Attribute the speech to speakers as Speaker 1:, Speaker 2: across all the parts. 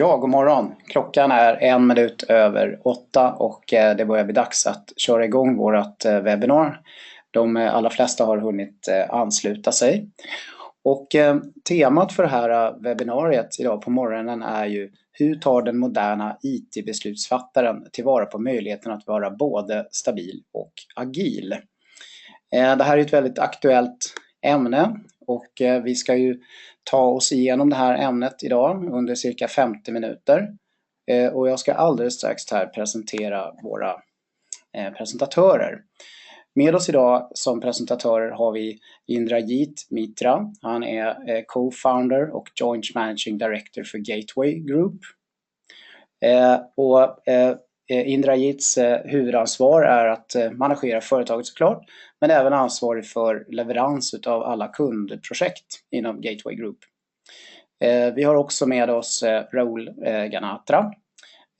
Speaker 1: Ja, god morgon. Klockan är 8:01 och det börjar bli dags att köra igång vårt webbinar. De allra flesta har hunnit ansluta sig. Och temat för det här webbinariet idag på morgonen är ju: hur tar den moderna IT-beslutsfattaren tillvara på möjligheten att vara både stabil och agil? Det här är ett väldigt aktuellt ämne och vi ska ju ta oss igenom det här ämnet idag under cirka 50 minuter. Och jag ska alldeles strax här presentera våra presentatörer. Med oss idag som presentatörer har vi Indrajeet Mitra. Han är co-founder och joint managing director för Gateway Group. Indrajeets huvudansvar är att managera företaget såklart, men även ansvarig för leverans av alla kundprojekt inom Gateway Group. Vi har också med oss Rahul Ganatra.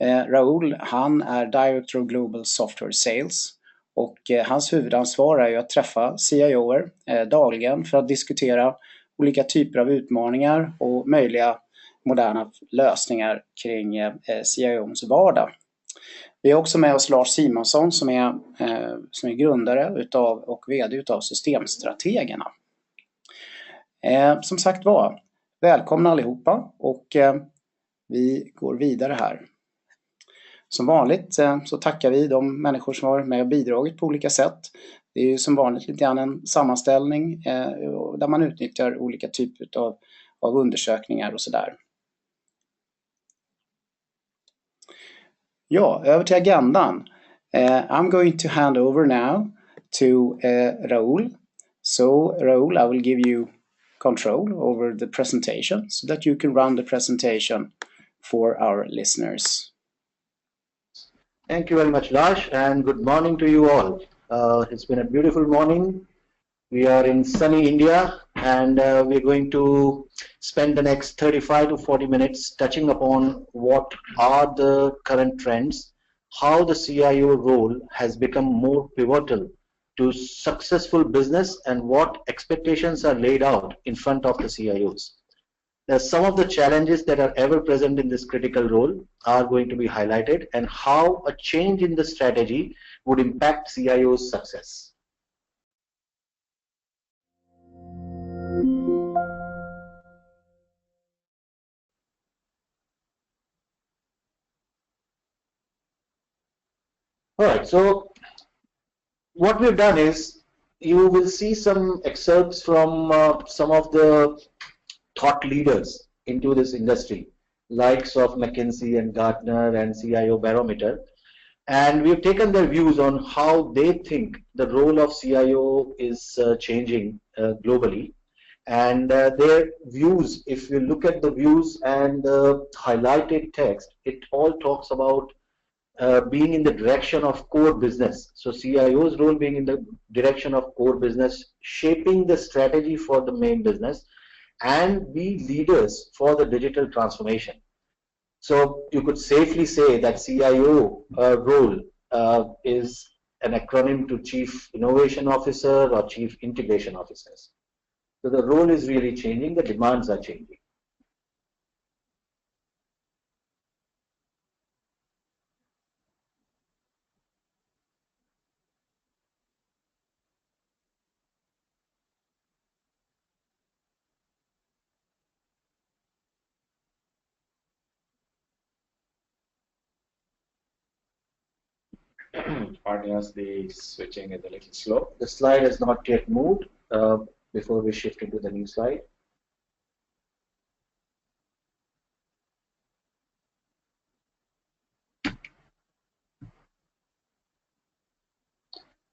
Speaker 1: Rahul, han är Director of Global Software Sales och hans huvudansvar är ju att träffa CIOer dagligen för att diskutera olika typer av utmaningar och möjliga moderna lösningar kring CIOs vardag. Vi har också med oss Lars Simonsson som är grundare och vd utav Systemstrategerna. Som sagt var, välkomna allihopa och vi går vidare här. Som vanligt så tackar vi de människor som har med och bidragit på olika sätt. Det är ju som vanligt lite grann en sammanställning där man utnyttjar olika typer av undersökningar och sådär. Ja, över till agendan. I'm going to hand over now to Rahul. So Rahul, I will give you control over the presentation so that you can run the presentation for our listeners.
Speaker 2: Thank you very much, Lars, and good morning to you all. It's been a beautiful morning. We are in sunny India, and we're going to spend the next 35 to 40 minutes touching upon what are the current trends, how the CIO role has become more pivotal to successful business, and what expectations are laid out in front of the CIOs. Some of the challenges that are ever present in this critical role are going to be highlighted, and how a change in the strategy would impact CIO's success. All right, so what we've done is you will see some excerpts from some of the thought leaders into this industry, likes of McKinsey and Gartner and CIO Barometer, and we've taken their views on how they think the role of CIO is changing globally. And their views, if you look at the views and the highlighted text, it all talks about being in the direction of core business. So CIO's role being in the direction of core business, shaping the strategy for the main business, and be leaders for the digital transformation. So you could safely say that CIO role is an acronym to Chief Innovation Officer or Chief Integration Officers. So the role is really changing, the demands are changing.
Speaker 3: Pardon us, the switching is a little slow.
Speaker 2: The slide has not yet moved before we shift into the new slide.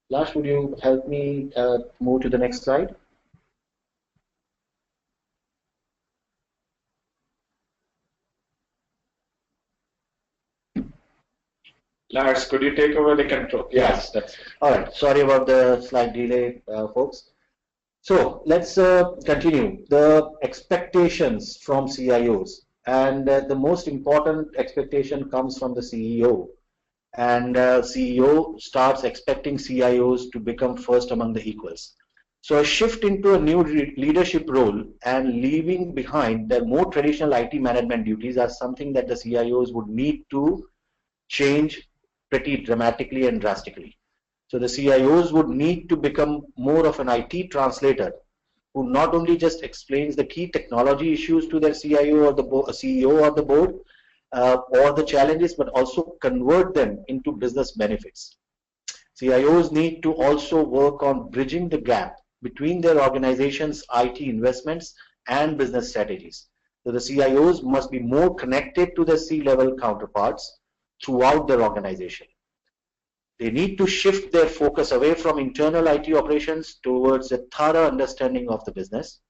Speaker 2: Lars, would you help me move to the next slide?
Speaker 3: Lars, could you take over the control? Yes, that's
Speaker 2: all right. Sorry about the slight delay, folks. So let's continue. The expectations from CIOs, and the most important expectation comes from the CEO. And CEO starts expecting CIOs to become first among the equals. So a shift into a new leadership role and leaving behind the more traditional IT management duties are something that the CIOs would need to change pretty dramatically and drastically. So the CIOs would need to become more of an IT translator who not only just explains the key technology issues to their CIO or the CEO or the board or the challenges, but also convert them into business benefits. CIOs need to also work on bridging the gap between their organization's IT investments and business strategies. So the CIOs must be more connected to their C-level counterparts throughout their organization. They need to shift their focus away from internal IT operations towards a thorough understanding of the business.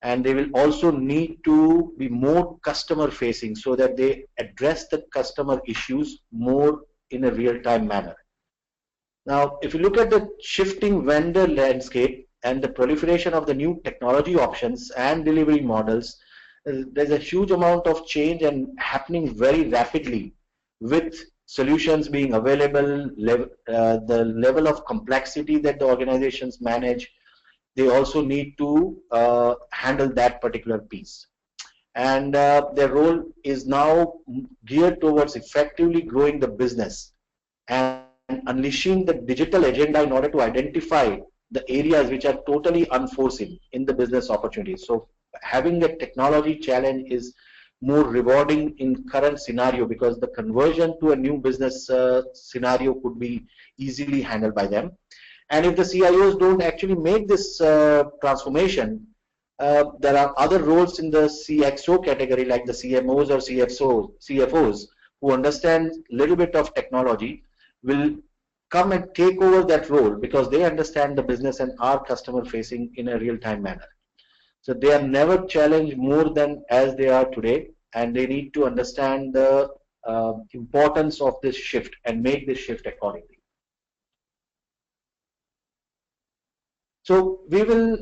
Speaker 2: And they will also need to be more customer facing so that they address the customer issues more in a real-time manner. Now, if you look at the shifting vendor landscape and the proliferation of the new technology options and delivery models, there's a huge amount of change and happening very rapidly with solutions being available, the level of complexity that the organizations manage. They also need to handle that particular piece. And their role is now geared towards effectively growing the business and unleashing the digital agenda in order to identify the areas which are totally unforeseen in the business opportunities. So having a technology challenge is more rewarding in current scenario because the conversion to a new business scenario could be easily handled by them. And if the CIOs don't actually make this transformation, there are other roles in the CXO category like the CMOs or CFOs who understand a little bit of technology will come and take over that role because they understand the business and are customer facing in a real-time manner. So they are never challenged more than as they are today, and they need to understand the importance of this shift and make this shift accordingly. So we will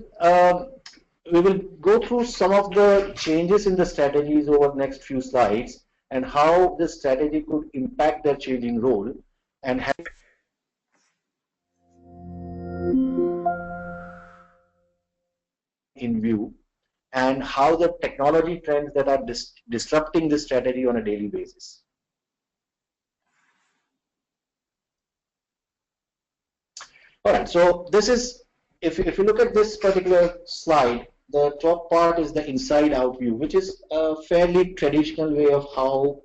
Speaker 2: go through some of the changes in the strategies over the next few slides and how this strategy could impact their changing role and have in view, and how the technology trends that are disrupting this strategy on a daily basis. All right, so this is, if you look at this particular slide, the top part is the inside out view, which is a fairly traditional way of how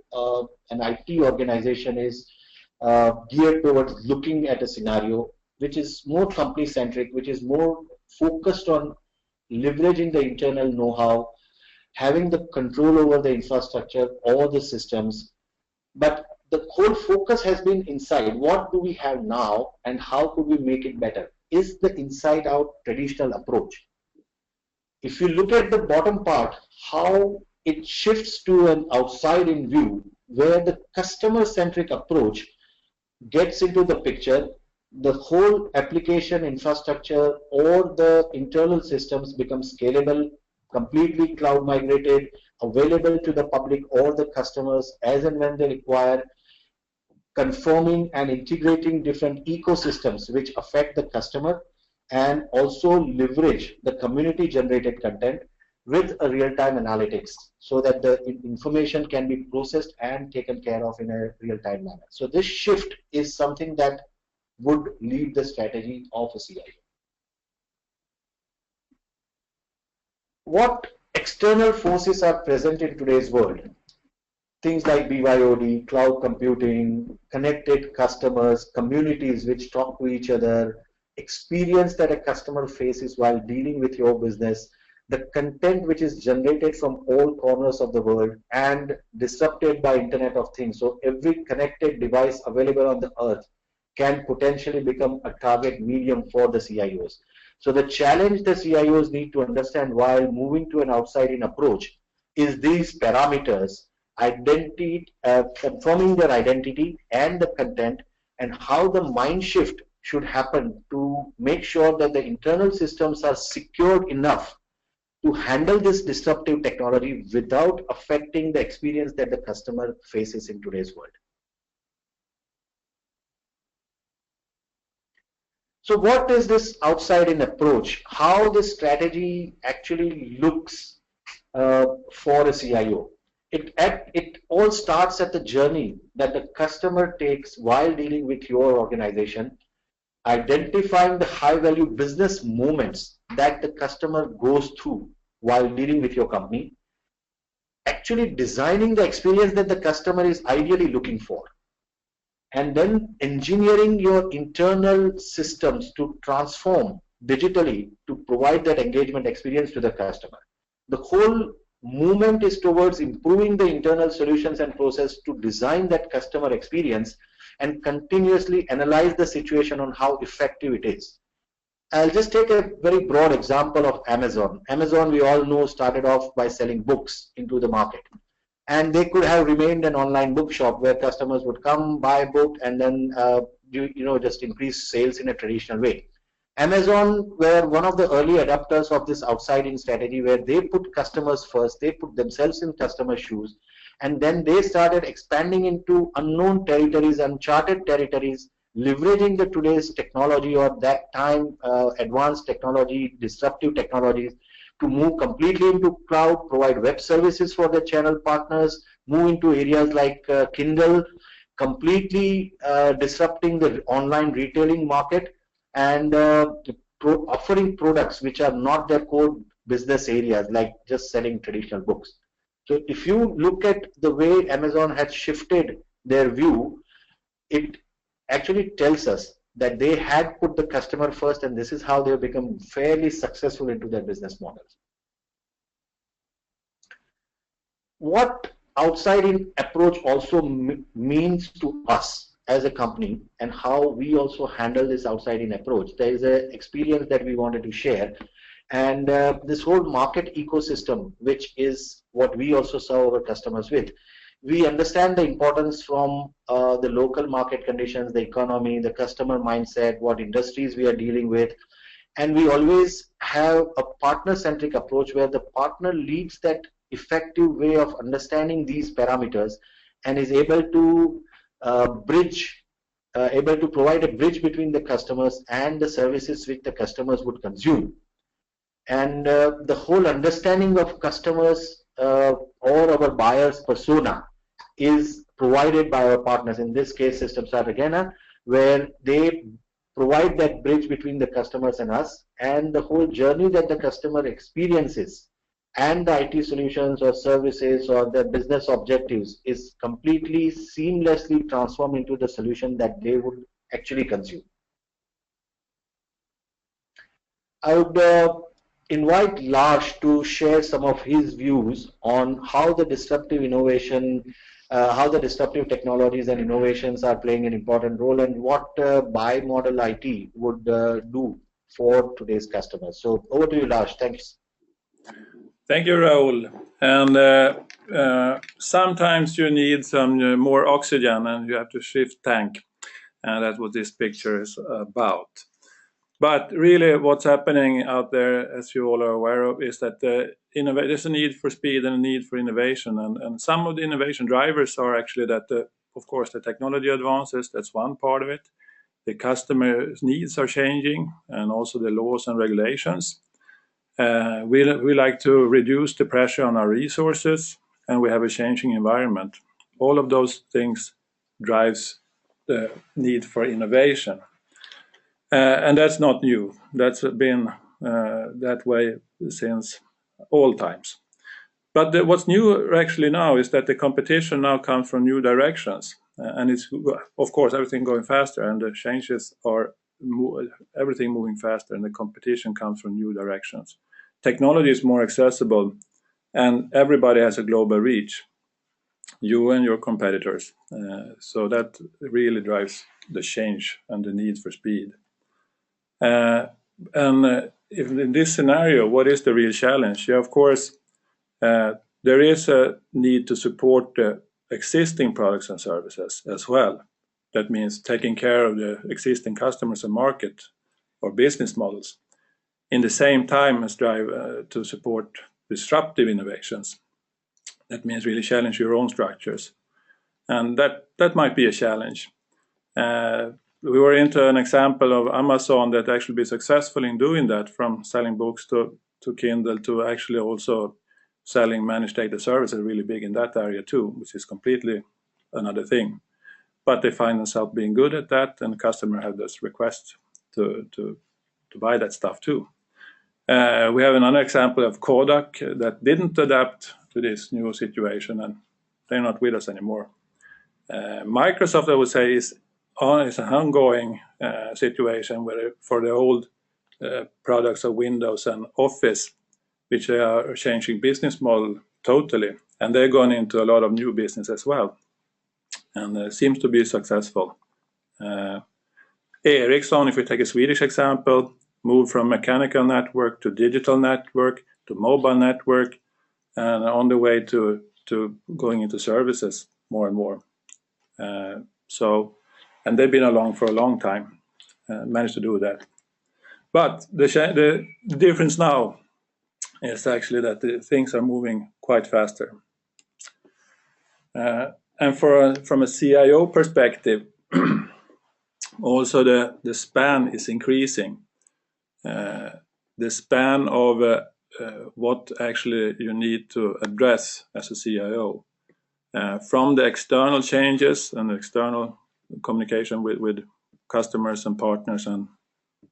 Speaker 2: an IT organization is geared towards looking at a scenario, which is more company centric, which is more focused on leveraging the internal know-how, having the control over the infrastructure or the systems. But the whole focus has been inside. What do we have now and how could we make it better? Is the inside out traditional approach. If you look at the bottom part, how it shifts to an outside in view where the customer centric approach gets into the picture, the whole application infrastructure or the internal systems become scalable, completely cloud migrated, available to the public or the customers as and when they require, conforming and integrating different ecosystems which affect the customer, and also leverage the community generated content with a real-time analytics so that the information can be processed and taken care of in a real-time manner. So this shift is something that would lead the strategy of a CIO. What external forces are present in today's world? Things like BYOD, cloud computing, connected customers, communities which talk to each other, experience that a customer faces while dealing with your business, the content which is generated from all corners of the world and disrupted by Internet of Things. So every connected device available on the earth can potentially become a target medium for the CIOs. So the challenge the CIOs need to understand while moving to an outside-in approach is these parameters, identity, confirming their identity and the content, and how the mind shift should happen to make sure that the internal systems are secured enough to handle this disruptive technology without affecting the experience that the customer faces in today's world. So what is this outside-in approach? How this strategy actually looks for a CIO? It all starts at the journey that the customer takes while dealing with your organization, identifying the high-value business moments that the customer goes through while dealing with your company, actually designing the experience that the customer is ideally looking for, and then engineering your internal systems to transform digitally to provide that engagement experience to the customer. The whole movement is towards improving the internal solutions and process to design that customer experience and continuously analyze the situation on how effective it is. I'll just take a very broad example of Amazon. Amazon, we all know, started off by selling books into the market. And they could have remained an online bookshop where customers would come, buy a book, and then just increase sales in a traditional way. Amazon were one of the early adopters of this outside-in strategy, where they put customers first, they put themselves in customer shoes, and then they started expanding into unknown territories, uncharted territories, leveraging the today's technology or that time advanced technology, disruptive technologies, to move completely into cloud, provide web services for their channel partners, move into areas like Kindle, completely disrupting the online retailing market, and offering products which are not their core business areas, like just selling traditional books. So if you look at the way Amazon has shifted their view, it actually tells us that they had put the customer first, and this is how they have become fairly successful into their business models. What outside-in approach also means to us as a company, and how we also handle this outside-in approach, there is an experience that we wanted to share. And this whole market ecosystem, which is what we also serve our customers with, we understand the importance from the local market conditions, the economy, the customer mindset, what industries we are dealing with. And we always have a partner-centric approach where the partner leads that effective way of understanding these parameters and is able to provide a bridge between the customers and the services which the customers would consume. And the whole understanding of customers or our buyers' persona is provided by our partners, in this case Systemstrategerna, where they provide that bridge between the customers and us, and the whole journey that the customer experiences and the IT solutions or services or the business objectives is completely seamlessly transformed into the solution that they would actually consume. I would invite Lars to share some of his views on how the disruptive innovation, how the disruptive technologies and innovations are playing an important role, and what BiModal IT would do for today's customers. So over to you, Lars. Thanks.
Speaker 4: Thank you, Rahul. And sometimes you need some more oxygen and you have to shift tank. And that's what this picture is about. But really what's happening out there, as you all are aware of, is that there's a need for speed and a need for innovation. And some of the innovation drivers are actually that, of course, the technology advances. That's one part of it. The customer's needs are changing, and also the laws and regulations. We like to reduce the pressure on our resources, and we have a changing environment. All of those things drives the need for innovation. And that's not new. That's been that way since all times. But what's new actually now is that the competition now comes from new directions. And it's, of course, everything going faster, and the changes are everything moving faster, and the competition comes from new directions. Technology is more accessible, and everybody has a global reach, you and your competitors. So that really drives the change and the need for speed. If in this scenario, what is the real challenge? Yeah, of course, there is a need to support the existing products and services as well. That means taking care of the existing customers and market or business models. In the same time as drive to support disruptive innovations. That means really challenge your own structures. And that might be a challenge. we were into an example of Amazon that actually be successful in doing that, from selling books to Kindle to actually also selling managed data services, really big in that area too, which is completely another thing. But they find themselves being good at that, and the customer have this request to buy that stuff too. We have another example of Kodak that didn't adapt to this new situation, and they're not with us anymore. Microsoft, I would say, is an ongoing situation where for the old products of Windows and Office, which they are changing business model totally, and they're going into a lot of new business as well, and seems to be successful. Ericsson, if we take a Swedish example, moved from mechanical network to digital network to mobile network, and on the way to going into services more and more. And they've been along for a long time, managed to do that. But the difference now is actually that things are moving quite faster. And from a CIO perspective, also the span is increasing. The span of what actually you need to address as a CIO. From the external changes and external communication with customers and partners and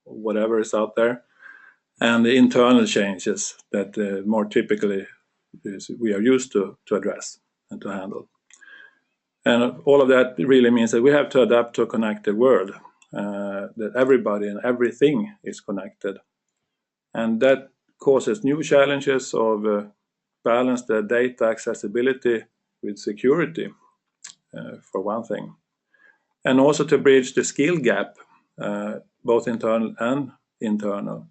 Speaker 4: whatever is out there, and the internal changes that more typically we are used to address and to handle. And all of that really means that we have to adapt to a connected world, that everybody and everything is connected. And that causes new challenges of balance the data accessibility with security, for one thing. And also to bridge the skill gap, both internal and internal,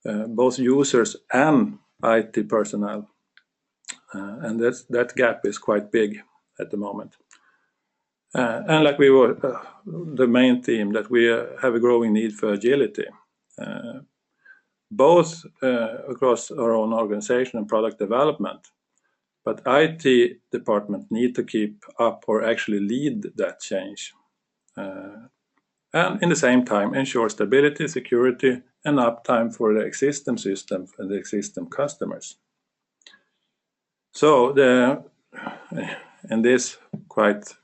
Speaker 4: both users and IT personnel. And that gap is quite big at the moment. And like we were, the main theme, that we have a growing need for agility, both across our own organization and product development. But IT department need to keep up or actually lead that change. And in the same time ensure stability, security, and uptime for the existing system and the existing customers. So in this quite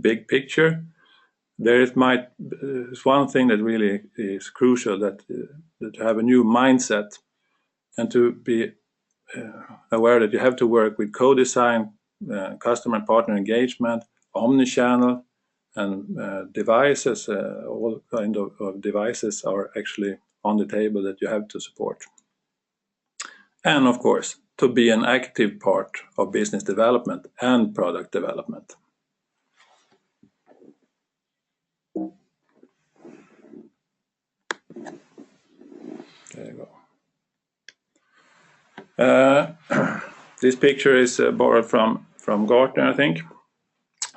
Speaker 4: big picture, there is one thing that really is crucial, that to have a new mindset and to be aware that you have to work with co-design, customer and partner engagement, omni-channel, and devices. All kind of devices are actually on the table that you have to support. And of course, to be an active part of business development and product development. There you go. This picture is borrowed from Gartner, I think.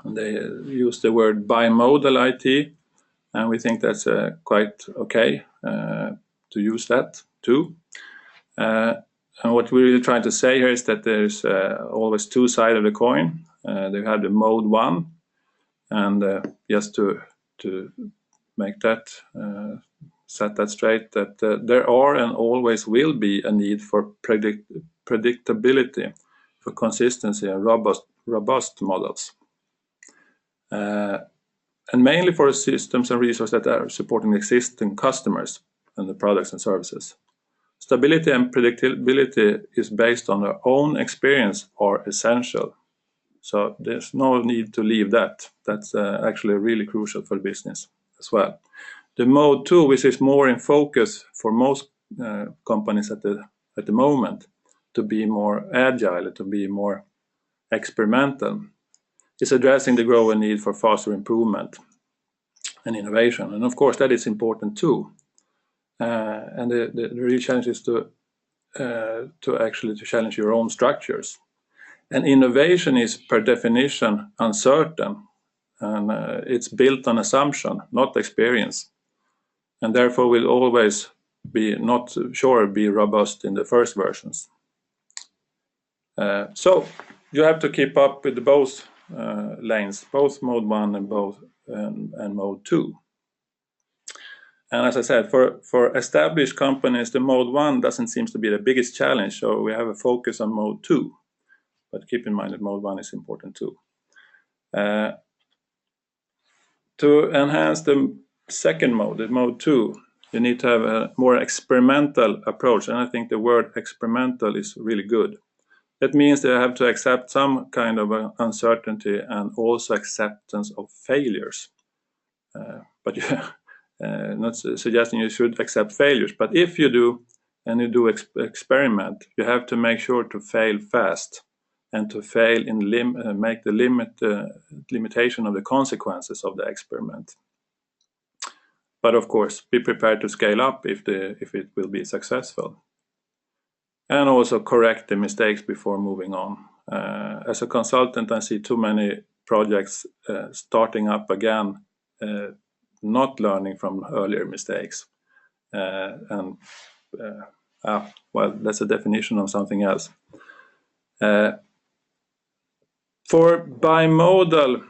Speaker 4: And they use the word BiModal IT, and we think that's quite okay to use that too. And what we're really trying to say here is that there's always two sides of the coin. They have the mode 1, and just to make that set that straight, that there are and always will be a need for predictability, for consistency and robust models, and mainly for systems and resources that are supporting existing customers and the products and services. Stability and predictability is based on our own experience are essential. So there's no need to leave that. That's actually really crucial for the business as well. The mode 2, which is more in focus for most companies at the moment, to be more agile, to be more experimental, is addressing the growing need for faster improvement and innovation. And of course that is important too. And the real challenge is to challenge your own structures. And innovation is per definition uncertain, and it's built on assumption, not experience, and therefore will always be be robust in the first versions. So you have to keep up with both lanes, both mode 1 and mode 2. And as I said, for established companies, the mode 1 doesn't seem to be the biggest challenge, so we have a focus on mode 2. But keep in mind that mode 1 is important too. To enhance the second mode, the mode 2, you need to have a more experimental approach, and I think the word experimental is really good. That means that you have to accept some kind of uncertainty and also acceptance of failures. But not suggesting you should accept failures, but if you do, and you do experiment, you have to make sure to fail fast and to fail in make the limitation of the consequences of the experiment. But of course, be prepared to scale up if it will be successful. And also correct the mistakes before moving on. As a consultant, I see too many projects starting up again, not learning from earlier mistakes. Well, that's a definition of something else. For BiModal,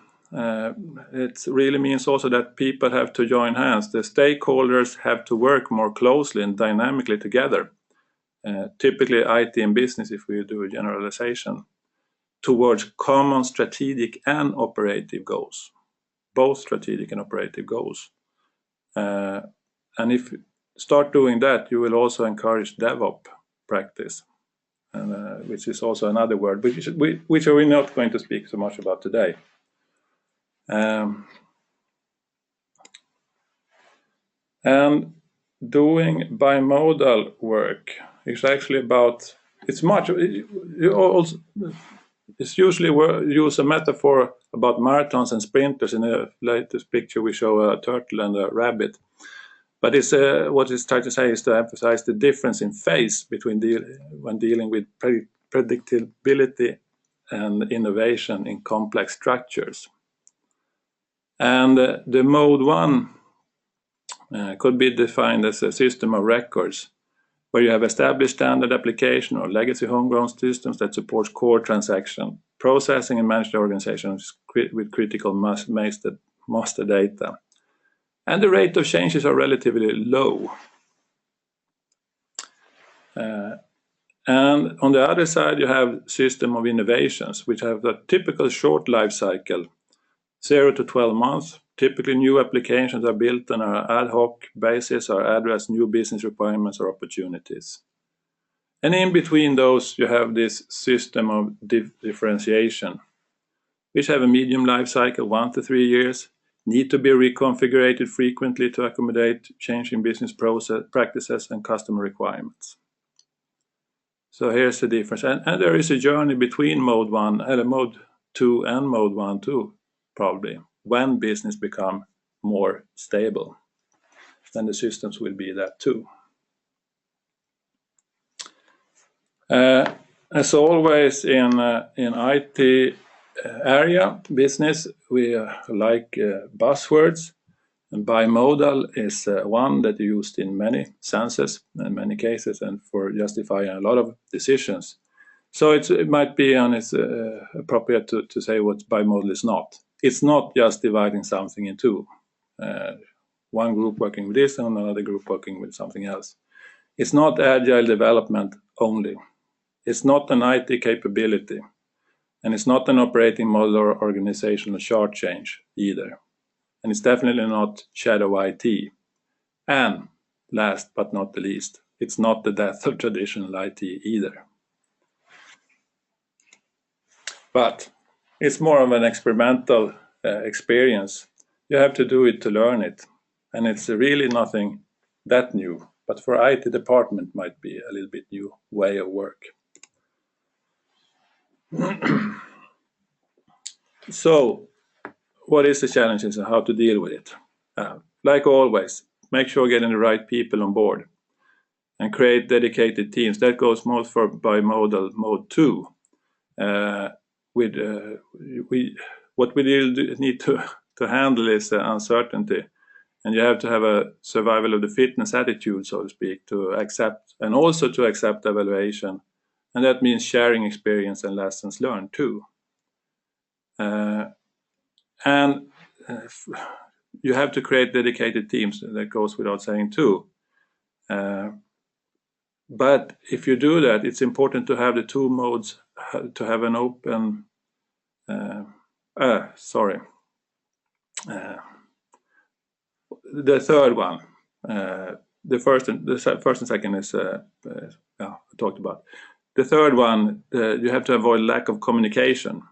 Speaker 4: it really means also that people have to join hands. The stakeholders have to work more closely and dynamically together. Typically IT and business, if we do a generalization, towards common strategic and operative goals, both strategic and operative goals. And if you start doing that, you will also encourage DevOps practice, which is also another word, which we're not going to speak so much about today. And doing BiModal work is actually about, it's usually use a metaphor about marathons and sprinters. In the latest picture we show a turtle and a rabbit. But it's what it's trying to say is to emphasize the difference in phase between when dealing with predictability and innovation in complex structures. And the mode 1 could be defined as a system of records where you have established standard application or legacy homegrown systems that supports core transaction, processing and manage the organizations with critical master data. And the rate of changes are relatively low. And on the other side, you have system of innovations, which have a typical short life cycle, 0 to 12 months. Typically, new applications are built on an ad hoc basis or address new business requirements or opportunities. And in between those, you have this system of differentiation, which have a medium life cycle, 1 to 3 years, need to be reconfigured frequently to accommodate changing business practices and customer requirements. So here's the difference. And there is a journey between mode 2 and mode 1 too, probably, when business become more stable. Then the systems will be that too. As always in IT area business, we like buzzwords, and BiModal is one that is used in many senses, in many cases, and for justifying a lot of decisions. So it might be appropriate to say what BiModal is not. It's not just dividing something in two. One group working with this and another group working with something else. It's not agile development only. It's not an IT capability. And it's not an operating model or organizational chart change either. And it's definitely not shadow IT. And last but not the least, it's not the death of traditional IT either. But it's more of an experimental experience. You have to do it to learn it. And it's really nothing that new. But for IT department might be a little bit new way of work. So, what is the challenges and how to deal with it? Like always, make sure getting the right people on board and create dedicated teams. That goes most for BiModal mode 2. What we need to handle is uncertainty, and you have to have a survival of the fitness attitude, so to speak, to accept and also to accept evaluation, and that means sharing experience and lessons learned too. And you have to create dedicated teams. That goes without saying too. But if you do that, it's important to have the two modes, to have an open, the third one, the first and second is, I talked about. The third one, you have to avoid lack of communication.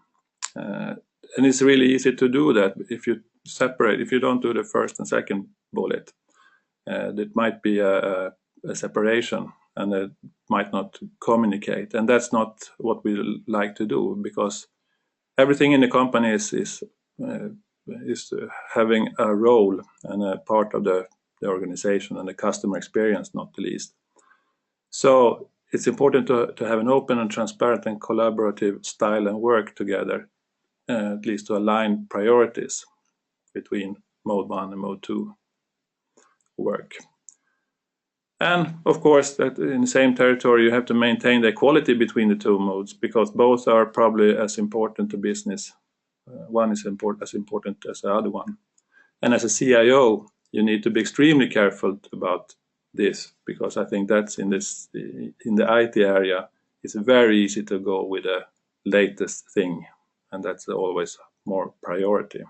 Speaker 4: And it's really easy to do that if you separate, if you don't do the first and second bullet. That might be a separation, and it might not communicate, and that's not what we like to do, because everything in the company is having a role and a part of the organization and the customer experience, not the least. So it's important to have an open and transparent and collaborative style and work together, at least to align priorities between mode 1 and mode 2 work. And of course, that in the same territory, you have to maintain the equality between the two modes, because both are probably as important to business. One is as important as the other one. And as a CIO, you need to be extremely careful about this, because I think that's in the IT area, it's very easy to go with the latest thing, and that's always more priority.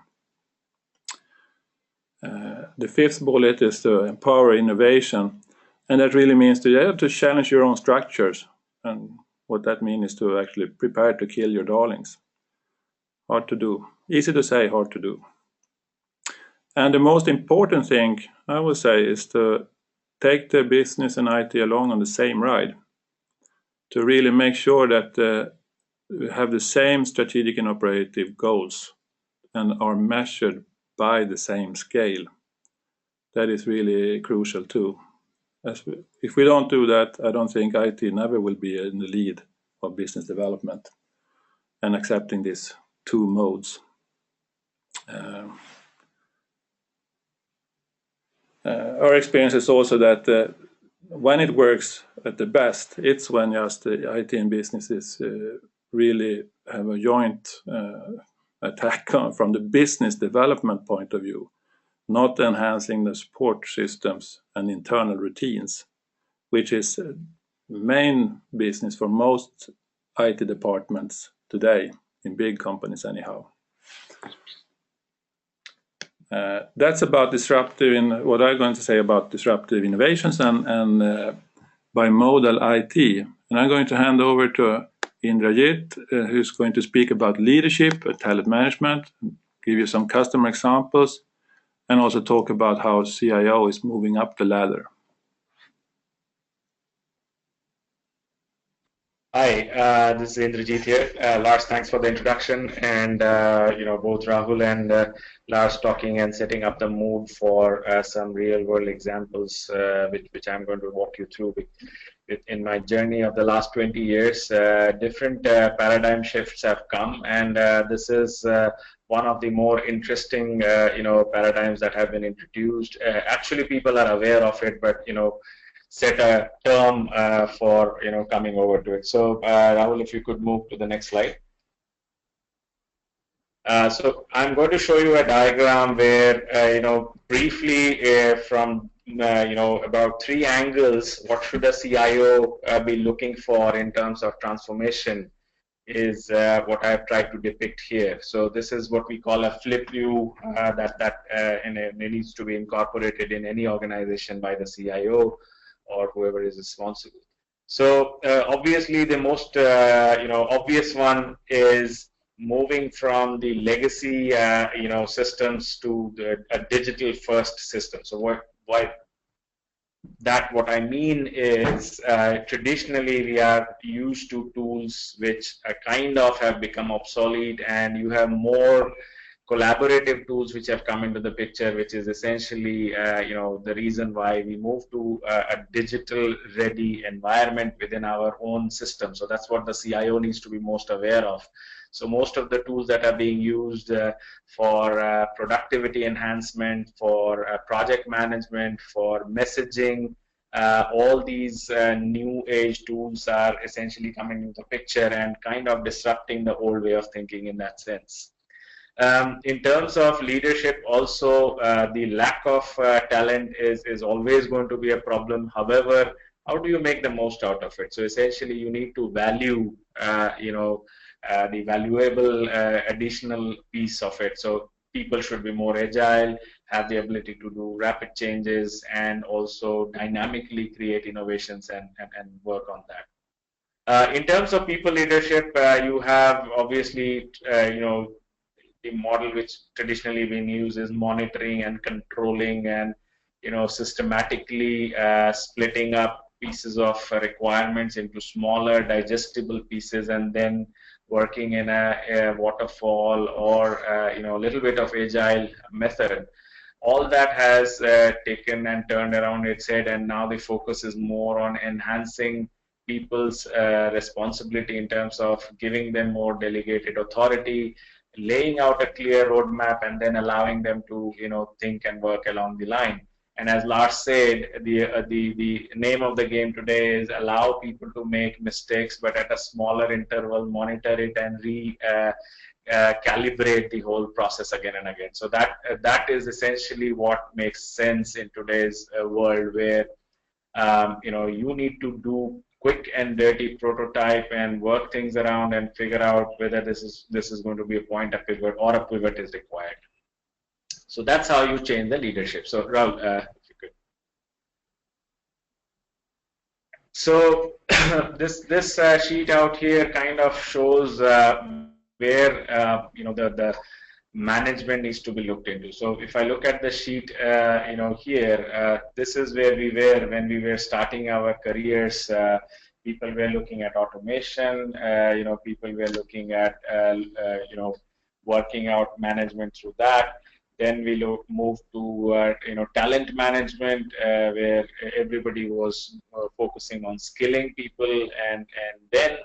Speaker 4: The fifth bullet is to empower innovation. And that really means that you have to challenge your own structures. And what that means is to actually prepare to kill your darlings. Hard to do. Easy to say, hard to do. And the most important thing, I would say, is to take the business and IT along on the same ride. To really make sure that we have the same strategic and operative goals and are measured by the same scale. That is really crucial too. If we don't do that, I don't think IT never will be in the lead of business development and accepting these two modes. Our experience is also that when it works at the best, it's when just the IT and businesses really have a joint attack from the business development point of view, not enhancing the support systems and internal routines, which is main business for most IT departments today, in big companies anyhow. That's about what I'm going to say about disruptive innovations and BiModal IT. And I'm going to hand over to Indrajeet, who's going to speak about leadership, talent management, give you some customer examples, and also talk about how CIO is moving up the ladder.
Speaker 3: Hi, this is Indrajeet here. Lars, thanks for the introduction, and both Rahul and Lars talking and setting up the mood for some real-world examples, which I'm going to walk you through. In my journey of the last 20 years, different paradigm shifts have come, and this is one of the more interesting, paradigms that have been introduced. Actually, people are aware of it, but set a term for coming over to it. So Rahul, if you could move to the next slide. So I'm going to show you a diagram where briefly from about 3 angles, what should a CIO be looking for in terms of transformation is what I've tried to depict here. So this is what we call a flip view that needs to be incorporated in any organization by the CIO or whoever is responsible. So obviously the most obvious one is moving from the legacy systems to a digital first system. So what I mean is traditionally we are used to tools which kind of have become obsolete, and you have more collaborative tools which have come into the picture, which is essentially the reason why we move to a digital ready environment within our own system. So that's what the CIO needs to be most aware of. So most of the tools that are being used for productivity enhancement, for project management, for messaging, all these new age tools are essentially coming into the picture and kind of disrupting the old way of thinking in that sense. In terms of leadership, also the lack of talent is always going to be a problem. However, how do you make the most out of it? So essentially, you need to value, the valuable additional piece of it. So people should be more agile, have the ability to do rapid changes, and also dynamically create innovations and work on that. In terms of people leadership, you have obviously, the model which traditionally been used is monitoring and controlling and, systematically splitting up pieces of requirements into smaller digestible pieces and then working in a waterfall or, a little bit of agile method. All that has taken and turned around its head, and now the focus is more on enhancing people's responsibility in terms of giving them more delegated authority, laying out a clear roadmap, and then allowing them to think and work along the line. And as Lars said, the name of the game today is allow people to make mistakes, but at a smaller interval, monitor it and calibrate the whole process again and again. So that is essentially what makes sense in today's world, where you need to do quick and dirty prototype and work things around and figure out whether this is going to be a point of pivot or a pivot is required. So that's how you change the leadership. So Rahul, if you could. So this sheet out here kind of shows where the management needs to be looked into. So if I look at the sheet, here, this is where we were when we were starting our careers. People were looking at automation. People were looking at working out management through that. Then we moved to talent management, where everybody was focusing on skilling people, and then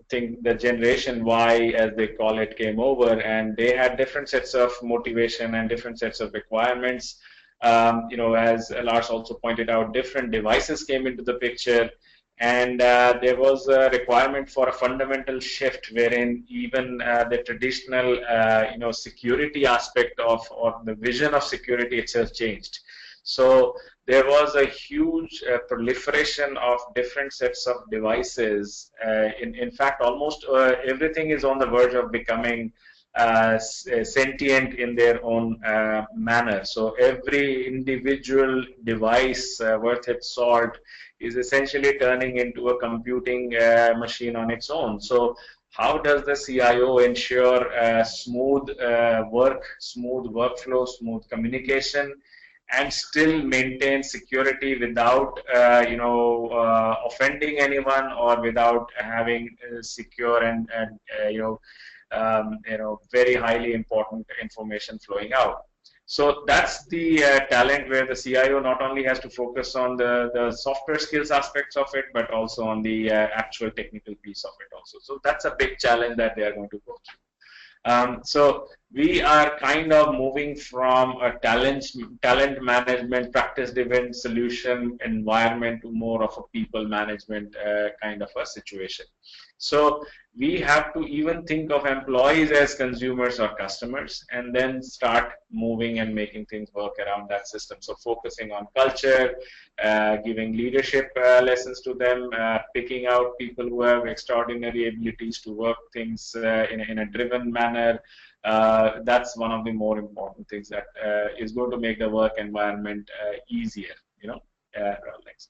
Speaker 3: think the generation Y, as they call it, came over, and they had different sets of motivation and different sets of requirements. As Lars also pointed out, different devices came into the picture, and there was a requirement for a fundamental shift, wherein even the traditional, security aspect of, or the vision of security itself changed. So there was a huge proliferation of different sets of devices. In fact, almost everything is on the verge of becoming sentient in their own manner. So every individual device worth its salt is essentially turning into a computing machine on its own. So how does the CIO ensure smooth work, smooth workflow, smooth communication, and still maintain security without offending anyone, or without having secure and very highly important information flowing out? So that's the talent, where the CIO not only has to focus on the software skills aspects of it, but also on the actual technical piece of it also. So that's a big challenge that they are going to go through. So we are kind of moving from a talent management, practice-driven solution environment to more of a people management kind of a situation. So we have to even think of employees as consumers or customers, and then start moving and making things work around that system. So focusing on culture, giving leadership lessons to them, picking out people who have extraordinary abilities to work things in a driven manner. That's one of the more important things that is going to make the work environment easier. Next.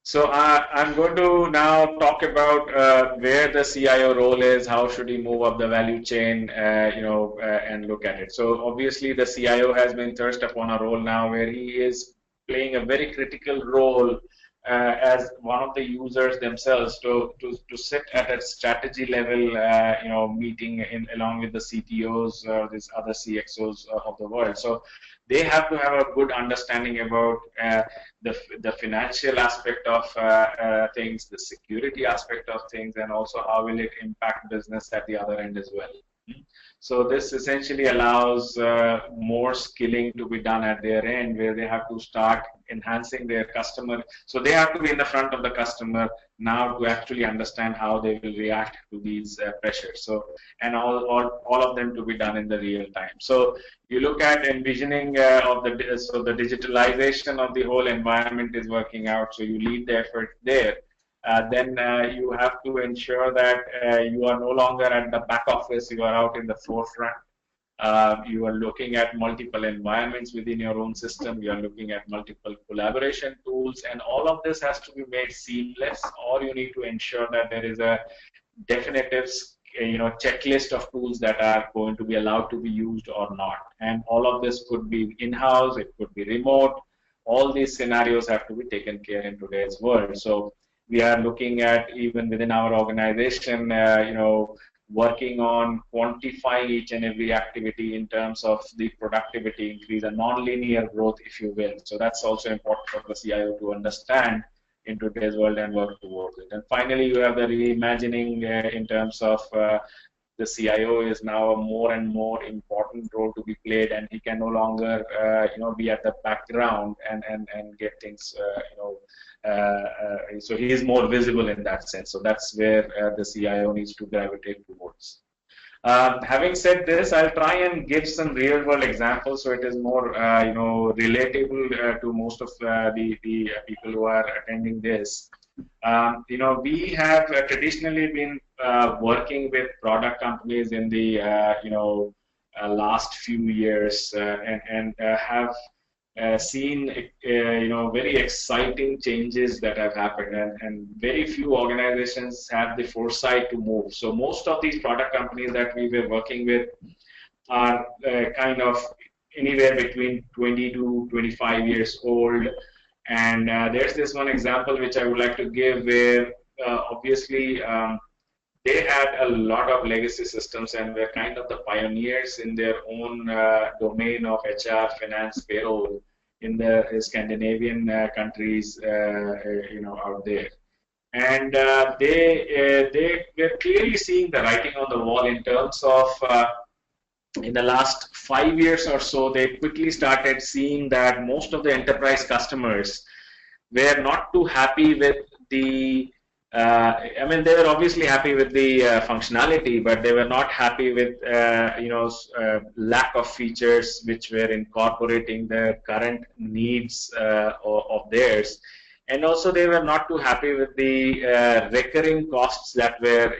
Speaker 3: So I'm going to now talk about where the CIO role is, how should he move up the value chain, and look at it. So obviously the CIO has been thrust upon a role now where he is playing a very critical role as one of the users themselves to sit at a strategy level, meeting along with the CTOs or these other CXOs of the world. So they have to have a good understanding about the financial aspect of things, the security aspect of things, and also how will it impact business at the other end as well. So this essentially allows more skilling to be done at their end, where they have to start enhancing their customer. So they have to be in the front of the customer, now to actually understand how they will react to these pressures. So, and all of them to be done in the real time. So you look at envisioning of the digitalization of the whole environment is working out. So you lead the effort there. Then you have to ensure that you are no longer at the back office, you are out in the forefront. You are looking at multiple environments within your own system. You are looking at multiple collaboration tools, and all of this has to be made seamless. Or you need to ensure that there is a definitive, checklist of tools that are going to be allowed to be used or not. And all of this could be in-house, it could be remote. All these scenarios have to be taken care in today's world. So we are looking at, even within our organization, working on quantifying each and every activity in terms of the productivity increase, a non-linear growth, if you will. So that's also important for the CIO to understand in today's world and work towards it. And finally, you have the reimagining in terms of the CIO is now a more and more important role to be played, and he can no longer, be at the background and get things, so he is more visible in that sense. So that's where the CIO needs to gravitate towards. Having said this, I'll try and give some real-world examples, so it is more, relatable to most of the people who are attending this. We have traditionally been working with product companies in the last few years and have seen very exciting changes that have happened, and very few organizations have the foresight to move. So most of these product companies that we were working with are kind of anywhere between 20 to 25 years old. And there's this one example which I would like to give where obviously they had a lot of legacy systems and were kind of the pioneers in their own domain of HR, finance, payroll in the Scandinavian countries, out there. And they were clearly seeing the writing on the wall in terms of in the last 5 years or so, they quickly started seeing that most of the enterprise customers were not too happy with the they were obviously happy with the functionality, but they were not happy with lack of features which were incorporating the current needs of theirs. And also, they were not too happy with the recurring costs that were,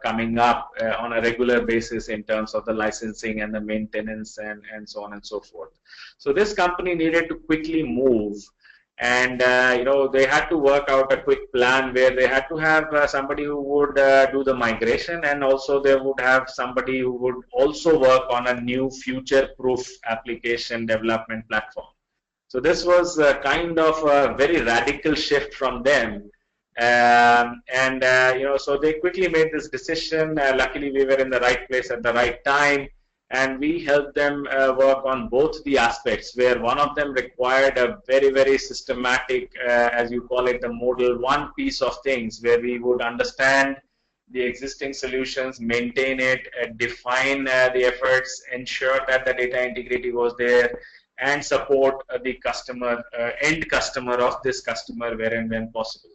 Speaker 3: coming up on a regular basis in terms of the licensing and the maintenance and so on and so forth. So this company needed to quickly move. And they had to work out a quick plan where they had to have somebody who would do the migration, and also they would have somebody who would also work on a new future-proof application development platform. So this was kind of a very radical shift from them. So they quickly made this decision. Luckily, we were in the right place at the right time. And we helped them work on both the aspects, where one of them required a very, very systematic, as you call it, the model one piece of things, where we would understand the existing solutions, maintain it, define the efforts, ensure that the data integrity was there, and support the customer, end customer of this customer where and when possible.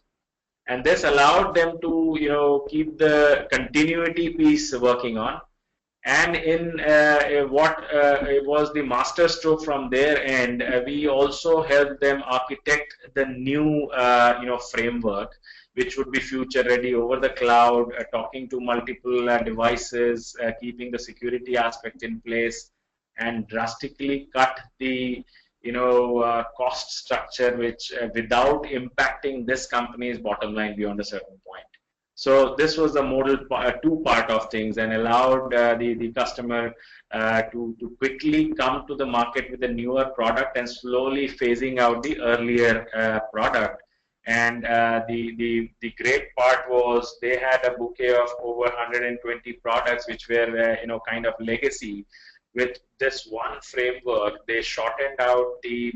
Speaker 3: And this allowed them to, keep the continuity piece working on. And in what was the master stroke from their end, we also helped them architect the new, framework, which would be future ready over the cloud, talking to multiple devices, keeping the security aspect in place, and drastically cut the, cost structure, which without impacting this company's bottom line beyond a certain point. So this was the model two part of things, and allowed the customer to quickly come to the market with a newer product and slowly phasing out the earlier product. And the great part was they had a bouquet of over 120 products which were kind of legacy. With this one framework, they shortened out the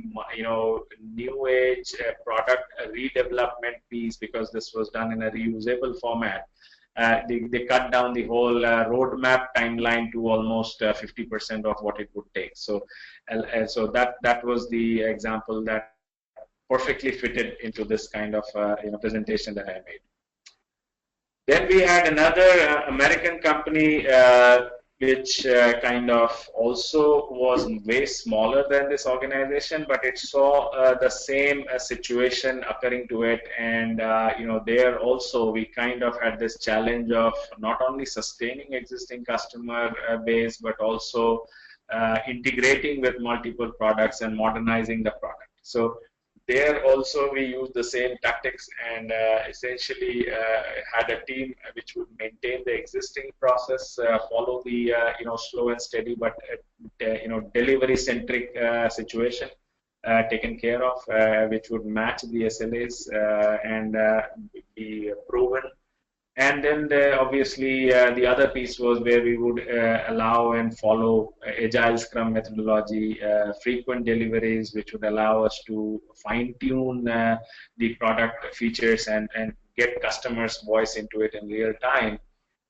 Speaker 3: new age product redevelopment piece, because this was done in a reusable format. They cut down the whole roadmap timeline to almost 50% of what it would take. So, so that was the example that perfectly fitted into this kind of presentation that I made. Then we had another American company which kind of also was way smaller than this organization, but it saw the same situation occurring to it, and there also we kind of had this challenge of not only sustaining existing customer base, but also integrating with multiple products and modernizing the product. So there also we used the same tactics and essentially had a team which would maintain the existing process, follow the slow and steady but delivery centric situation taken care of, which would match the SLAs and be proven. And then obviously the other piece was where we would allow and follow agile scrum methodology, frequent deliveries, which would allow us to fine tune the product features and get customers' voice into it in real time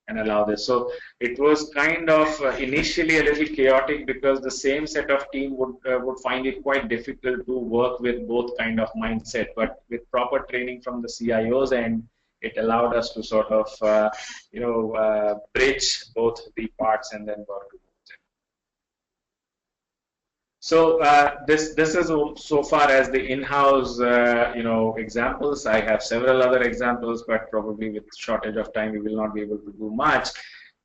Speaker 3: and allow this. So it was kind of initially a little chaotic because the same set of team would find it quite difficult to work with both kind of mindset, but with proper training from the CIOs, and it allowed us to sort of bridge both the parts and then work towards it. So this is so far as the in-house examples. I have several other examples, but probably with shortage of time we will not be able to do much.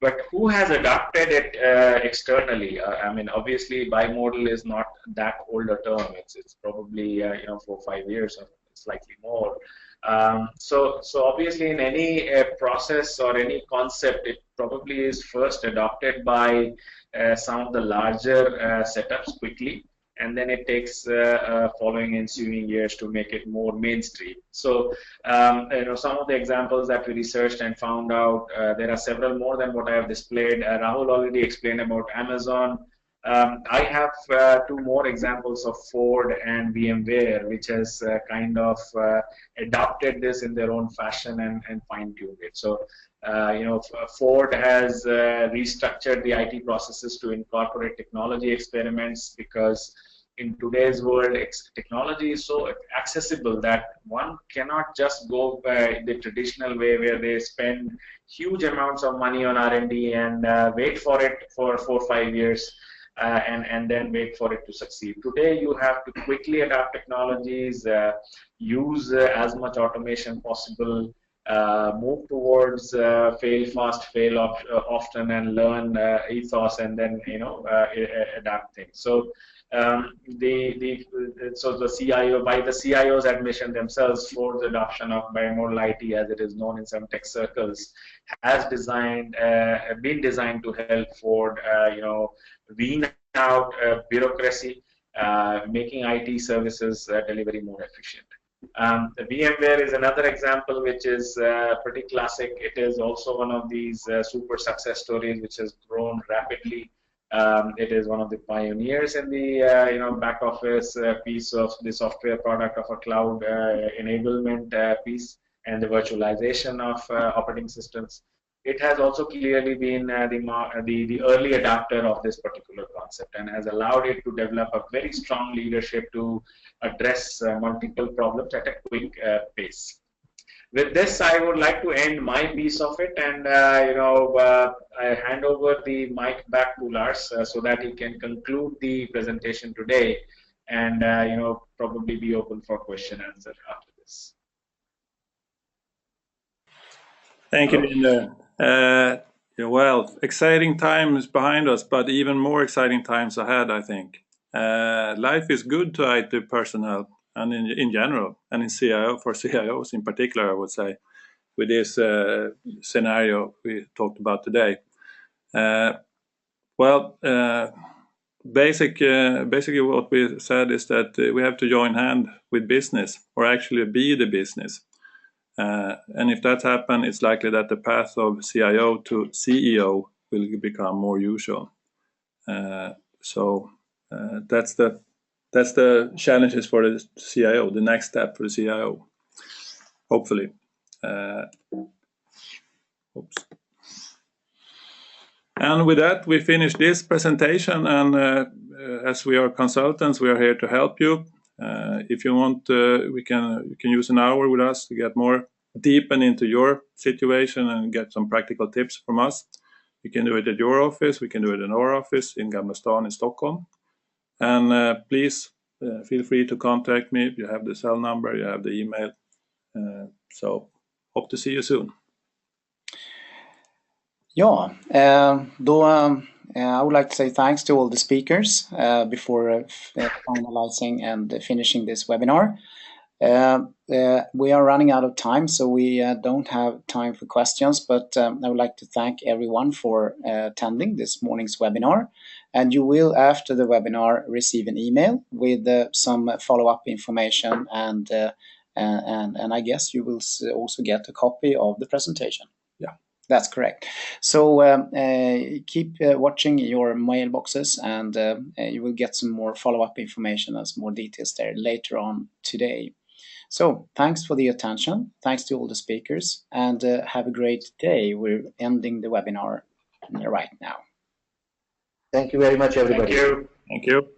Speaker 3: But who has adopted it externally? I mean, obviously, BiModal is not that old a term. It's probably 4 or 5 years or slightly more. So obviously, in any process or any concept, it probably is first adopted by some of the larger setups quickly, and then it takes following ensuing years to make it more mainstream. So some of the examples that we researched and found out, there are several more than what I have displayed. Rahul already explained about Amazon. I have 2 more examples of Ford and VMware, which has kind of adopted this in their own fashion and fine-tuned it. So, Ford has restructured the IT processes to incorporate technology experiments, because in today's world, technology is so accessible that one cannot just go by the traditional way where they spend huge amounts of money on R&D and wait for it for 4 or 5 years. And then wait for it to succeed. Today, you have to quickly adapt technologies, use as much automation possible, move towards fail fast, fail often, and learn ethos, and then adapt things. So the CIO, by the CIO's admission themselves, Ford's adoption of BiModal IT, as it is known in some tech circles, has been designed to help Ford, wean out bureaucracy, making IT services delivery more efficient. VMware is another example which is pretty classic. It is also one of these super success stories which has grown rapidly. It is one of the pioneers in the back office piece of the software product of a cloud enablement piece and the virtualization of operating systems. It has also clearly been the early adopter of this particular concept and has allowed it to develop a very strong leadership to address multiple problems at a quick pace. With this, I would like to end my piece of it, and I hand over the mic back to Lars so that he can conclude the presentation today, and probably be open for question and answer after this.
Speaker 4: Thank you, Indra. Well, exciting times behind us, but even more exciting times ahead, I think. Life is good to IT personnel, and in general, and in for CIOs in particular, I would say, with this scenario we talked about today. Basically what we said is that we have to join hand with business, or actually be the business. And if that happens, it's likely that the path of CIO to CEO will become more usual. So that's the challenges for the CIO, the next step for the CIO, hopefully. And with that, we finish this presentation, and as we are consultants, we are here to help you. If you want, you can use an hour with us to get more deepen into your situation and get some practical tips from us, you can do it at your office. We can do it in our office in Gamla stan in Stockholm. And please feel free to contact me. You have the cell number, you have the email. So hope to see you soon.
Speaker 1: Ja, I would like to say thanks to all the speakers before finalizing and finishing this webinar. We are running out of time, so we don't have time for questions, but I would like to thank everyone for attending this morning's webinar. And you will, after the webinar, receive an email with some follow-up information, and I guess you will also get a copy of the presentation.
Speaker 4: Yeah.
Speaker 1: That's correct. So keep watching your mailboxes, and you will get some more follow-up information and some more details there later on today. So thanks for the attention. Thanks to all the speakers, and have a great day. We're ending the webinar right now.
Speaker 2: Thank you very much, everybody.
Speaker 3: Thank you.
Speaker 4: Thank you.